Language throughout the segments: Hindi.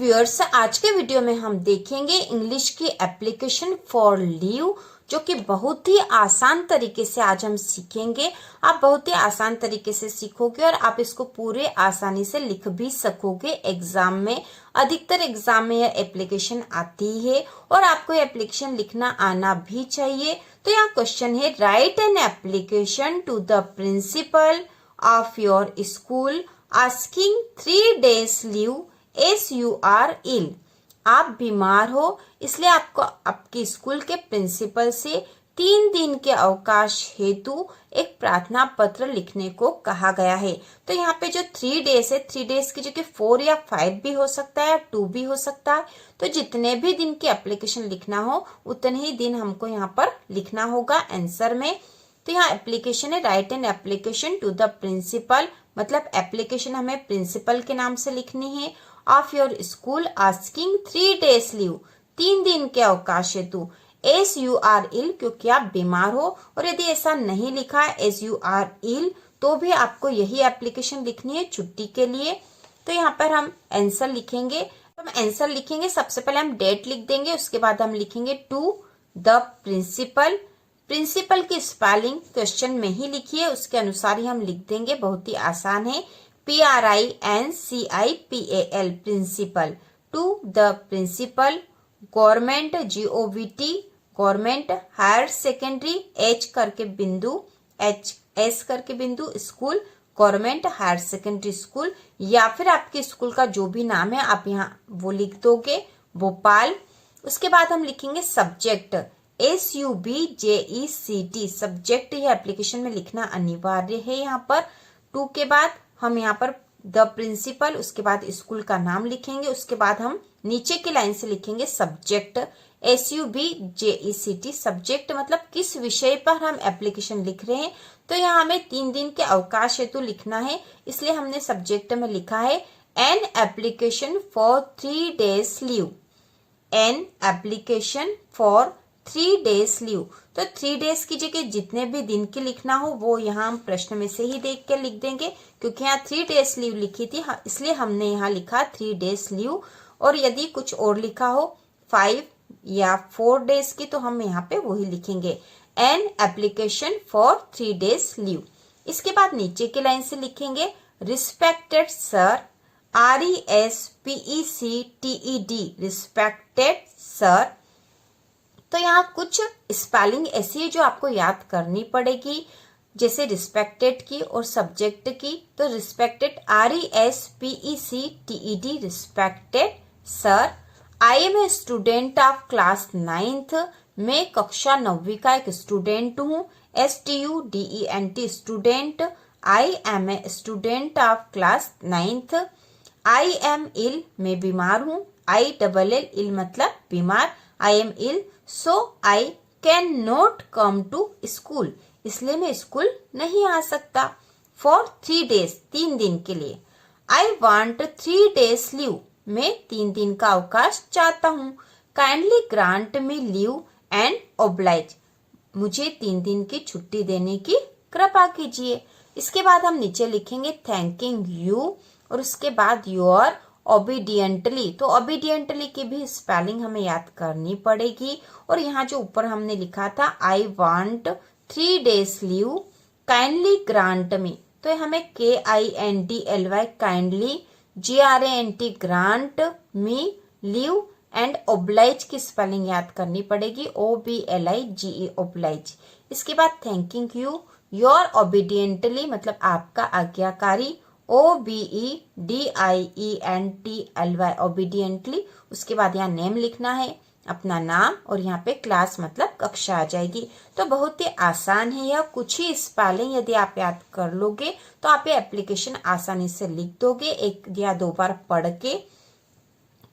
व्यूअर्स, आज के वीडियो में हम देखेंगे इंग्लिश की एप्लीकेशन फॉर लीव, जो कि बहुत ही आसान तरीके से आज हम सीखेंगे। आप बहुत ही आसान तरीके से सीखोगे और आप इसको पूरे आसानी से लिख भी सकोगे एग्जाम में। अधिकतर एग्जाम में यह एप्लीकेशन आती है और आपको यह एप्लीकेशन लिखना आना भी चाहिए। तो यहाँ क्वेश्चन है, write an application to the principal of your school asking 3 days leave as you are ill. आप बीमार हो, इसलिए आपको आपके स्कूल के प्रिंसिपल से 3 दिन के अवकाश हेतु एक प्रार्थना पत्र लिखने को कहा गया है। तो यहाँ पे जो 3 days है, 3 days की जगह 4 या 5 भी हो सकता है, 2 भी हो सकता है। तो जितने भी दिन की एप्लीकेशन लिखना हो उतने ही दिन हमको यहाँ पर लिखना होगा आंसर में। तो यहाँ एप्लीकेशन है, write an application to the principal, मतलब एप्लीकेशन हमें प्रिंसिपल के नाम से लिखनी है। Of your school asking 3 days leave, 3 दिन के अवकाश हेतु। एस यू आर इल, क्योंकि आप बीमार हो। और यदि ऐसा नहीं लिखा है एस यू आर इल, तो भी आपको यही एप्लीकेशन लिखनी है छुट्टी के लिए। तो यहाँ पर हम आंसर लिखेंगे। तो हम आंसर लिखेंगे, सबसे पहले हम डेट लिख देंगे, उसके बाद हम लिखेंगे टू द प्रिंसिपल। प्रिंसिपल की स्पेलिंग क्वेश्चन में ही लिखिए, उसके अनुसार ही हम लिख देंगे, बहुत ही आसान है। PRINCIPAL, principal. To the principal government, GOVT, government higher secondary, H करके बिंदु, HS करके बिंदु, school, government higher secondary school, या फिर आपके स्कूल का जो भी नाम है आप यहाँ वो लिख दोगे, भोपाल। उसके बाद हम लिखेंगे सब्जेक्ट, SUBJECT, सब्जेक्ट। यह एप्लीकेशन में लिखना अनिवार्य है। यहाँ पर 2 के बाद हम यहाँ पर द प्रिंसिपल, उसके बाद स्कूल का नाम लिखेंगे, उसके बाद हम नीचे की लाइन से लिखेंगे सब्जेक्ट, SUBJECT, सब्जेक्ट मतलब किस विषय पर हम एप्लीकेशन लिख रहे हैं। तो यहाँ हमें 3 दिन के अवकाश हेतु लिखना है, इसलिए हमने सब्जेक्ट में लिखा है N application for 3 days leave. N application for 3 days leave. तो 3 days की जगह जितने भी दिन की लिखना हो वो यहाँ हम प्रश्न में से ही देख के लिख देंगे, क्योंकि यहाँ 3 days लीव लिखी थी, इसलिए हमने यहाँ लिखा 3 days लीव। और यदि कुछ और लिखा हो 5 या 4 days की, तो हम यहाँ पे वही लिखेंगे, N application for 3 days leave. इसके बाद नीचे की लाइन से लिखेंगे respected sir, RESPECTED, respected sir. तो यहाँ कुछ स्पेलिंग ऐसी है जो आपको याद करनी पड़ेगी, जैसे रिस्पेक्टेड की और सब्जेक्ट की। तो respected, RESPECTED, respected sir. I am a student of class 9th, मैं कक्षा 9वीं का एक स्टूडेंट हूँ, STUDENT, student. I am a student of class 9th। I am ill, मैं बीमार हूँ, ILL, इल मतलब बीमार। I am ill, so I can not come to school, इसलिए मैं स्कूल नहीं आ सकता। फॉर 3 days, 3 दिन के लिए। आई वॉन्ट 3 days लीव, मैं 3 दिन का अवकाश चाहता हूँ। Kindly grant me leave and oblige, मुझे 3 दिन की छुट्टी देने की कृपा कीजिए। इसके बाद हम नीचे लिखेंगे थैंकिंग यू, और उसके बाद योर ओबीडियंटली। तो ओबीडियंटली की भी स्पेलिंग हमें याद करनी पड़ेगी। और यहाँ जो ऊपर हमने लिखा था I want 3 days leave, kindly grant मी, तो हमें KINDLY, kindly, GRANT, grant me leave, and oblige की स्पेलिंग याद करनी पड़ेगी, OBLIGE, ओब्लाइज। इसके बाद थैंकिंग यू, योर ओबीडियंटली मतलब आपका आज्ञाकारी, OBEDIENTLY, ओबीडियंटली। उसके बाद यहाँ नेम लिखना है, अपना नाम, और यहाँ पे क्लास मतलब कक्षा आ जाएगी। तो बहुत ही आसान है यह, कुछ ही स्पेलिंग यदि आप याद कर लोगे तो आप ये एप्लीकेशन आसानी से लिख दोगे, 1 या 2 बार पढ़ के।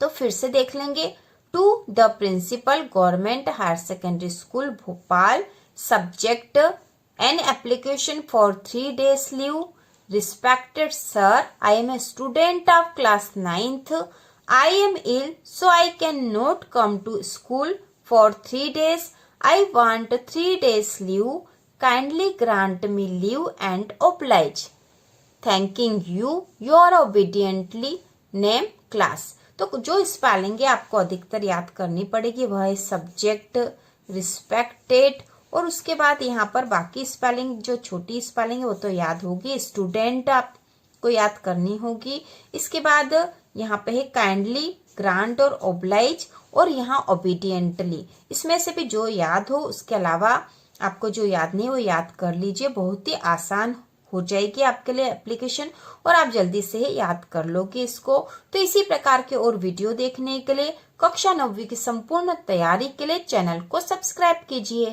तो फिर से देख लेंगे, to the principal government higher secondary school Bhopal, subject an application for 3 days leave. Respected sir, I am a student of class 9th. I am ill, so I cannot come to school for 3 days. I want 3 days leave. Kindly grant me leave and oblige. Thanking you, your obediently, name, class. तो जो स्पेलिंग है आपको अधिकतर याद करनी पड़ेगी वह है सब्जेक्ट, रिस्पेक्टेड, और उसके बाद यहाँ पर बाकी स्पेलिंग जो छोटी स्पेलिंग है वो तो याद होगी। स्टूडेंट आपको याद करनी होगी। इसके बाद यहाँ पे है काइंडली, ग्रांट और ओब्लाइज, और यहाँ ओबीडियंटली। इसमें से भी जो याद हो, उसके अलावा आपको जो याद नहीं वो याद कर लीजिए। बहुत ही आसान हो जाएगी आपके लिए एप्लीकेशन और आप जल्दी से ही याद कर लोगे इसको। तो इसी प्रकार के और वीडियो देखने के लिए कक्षा 9वीं की संपूर्ण तैयारी के लिए चैनल को सब्सक्राइब कीजिए।